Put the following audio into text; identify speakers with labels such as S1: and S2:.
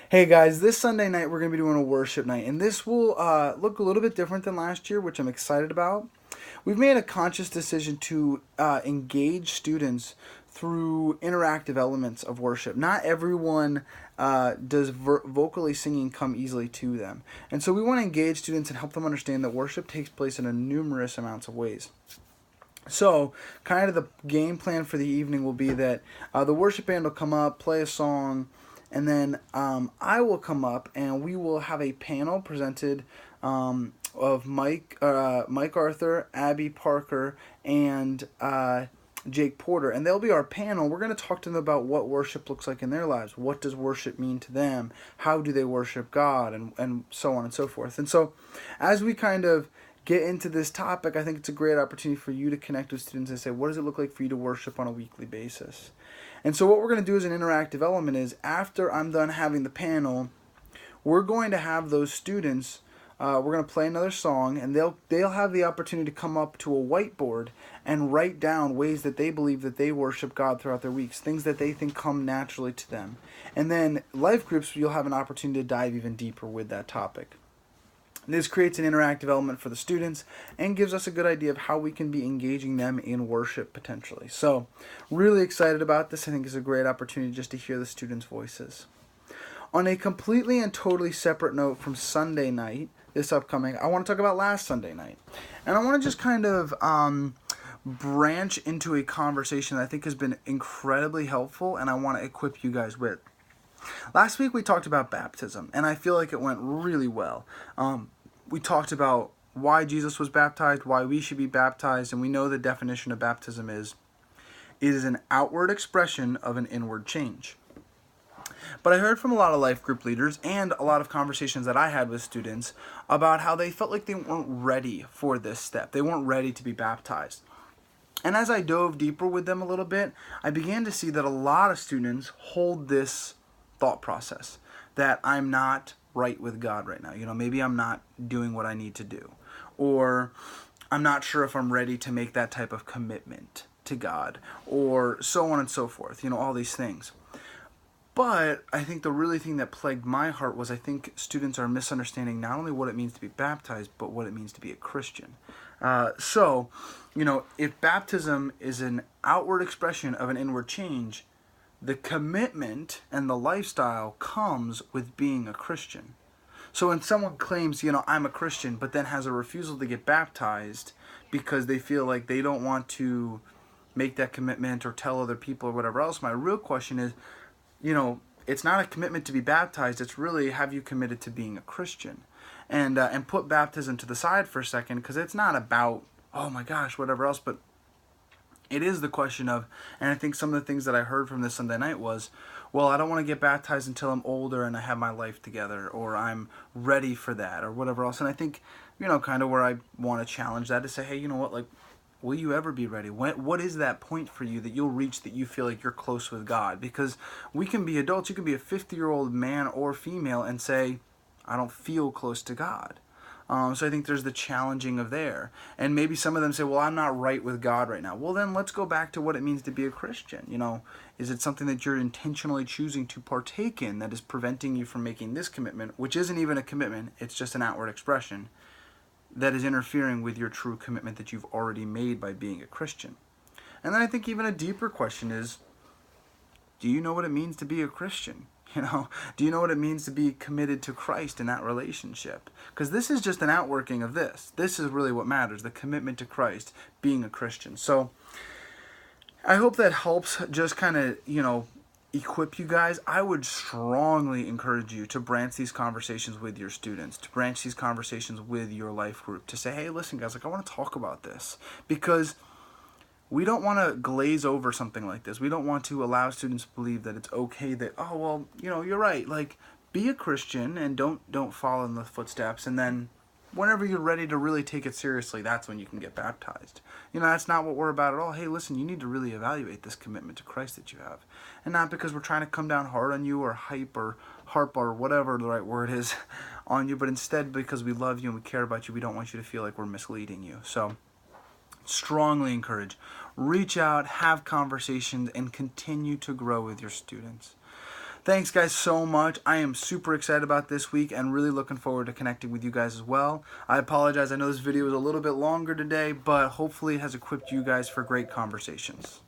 S1: Hey guys, this Sunday night we're going to be doing a worship night, and this will look a little bit different than last year, which I'm excited about. We've made a conscious decision to engage students through interactive elements of worship. Not everyone does vocally singing come easily to them, and so we want to engage students and help them understand that worship takes place in a numerous amounts of ways. So, kind of the game plan for the evening will be that the worship band will come up, play a song, and then I will come up and we will have a panel presented of Mike Arthur, Abby Parker, and Jake Porter, and they'll be our panel. We're going to talk to them about what worship looks like in their lives. What does worship mean to them? How do they worship God? And so on and so forth. And so, as we kind of get into this topic, I think it's a great opportunity for you to connect with students and say, what does it look like for you to worship on a weekly basis? And so what we're going to do as an interactive element is after I'm done having the panel, we're going to have those students, we're going to play another song, and they'll have the opportunity to come up to a whiteboard and write down ways that they believe that they worship God throughout their weeks, things that they think come naturally to them. And then life groups, you'll have an opportunity to dive even deeper with that topic. This creates an interactive element for the students and gives us a good idea of how we can be engaging them in worship potentially. So, really excited about this. I think it's a great opportunity just to hear the students' voices. On a completely and totally separate note from Sunday night, this upcoming, I want to talk about last Sunday night. And I want to just kind of branch into a conversation that I think has been incredibly helpful and I want to equip you guys with. Last week we talked about baptism, and I feel like it went really well. We talked about why Jesus was baptized, why we should be baptized, and we know the definition of baptism is it is an outward expression of an inward change. But I heard from a lot of life group leaders and a lot of conversations that I had with students about how they felt like they weren't ready for this step. They weren't ready to be baptized. And as I dove deeper with them a little bit, I began to see that a lot of students hold this thought process that I'm not right with God right now. Maybe I'm not doing what I need to do. Or I'm not sure if I'm ready to make that type of commitment to God. Or so on and so forth. All these things. But I think the really thing that plagued my heart was I think students are misunderstanding not only what it means to be baptized, but what it means to be a Christian. So, if baptism is an outward expression of an inward change, the commitment and the lifestyle comes with being a Christian. So when someone claims, I'm a Christian, but then has a refusal to get baptized because they feel like they don't want to make that commitment or tell other people or whatever else, my real question is, it's not a commitment to be baptized. It's really, have you committed to being a Christian? And put baptism to the side for a second, because it's not about, oh my gosh, whatever else, but it is the question of, and I think some of the things that I heard from this Sunday night was, well, I don't want to get baptized until I'm older and I have my life together, or I'm ready for that, or whatever else. And I think, kind of where I want to challenge that is say, hey, you know what, like, will you ever be ready? What is that point for you that you'll reach that you feel like you're close with God? Because we can be adults, you can be a 50-year-old man or female and say, I don't feel close to God. So I think there's the challenging of there. And maybe some of them say, well, I'm not right with God right now. Well, then let's go back to what it means to be a Christian. Is it something that you're intentionally choosing to partake in that is preventing you from making this commitment, which isn't even a commitment, it's just an outward expression, that is interfering with your true commitment that you've already made by being a Christian? And then I think even a deeper question is, do you know what it means to be a Christian? Do you know what it means to be committed to Christ in that relationship? Because this is just an outworking of this. This is really what matters, the commitment to Christ, being a Christian. So I hope that helps just kind of, equip you guys. I would strongly encourage you to branch these conversations with your students, to branch these conversations with your life group, to say, hey, listen, guys, I want to talk about this. Because we don't want to glaze over something like this. We don't want to allow students to believe that it's okay that, oh, well, you're right. Like, be a Christian and don't follow in the footsteps. And then whenever you're ready to really take it seriously, that's when you can get baptized. That's not what we're about at all. Hey, listen, you need to really evaluate this commitment to Christ that you have. And not because we're trying to come down hard on you or hype or harp or whatever the right word is on you, but instead because we love you and we care about you, we don't want you to feel like we're misleading you. So strongly encourage, reach out, have conversations, and continue to grow with your students. Thanks, guys, so much. I am super excited about this week and really looking forward to connecting with you guys as well. I apologize. I know this video is a little bit longer today, but hopefully it has equipped you guys for great conversations.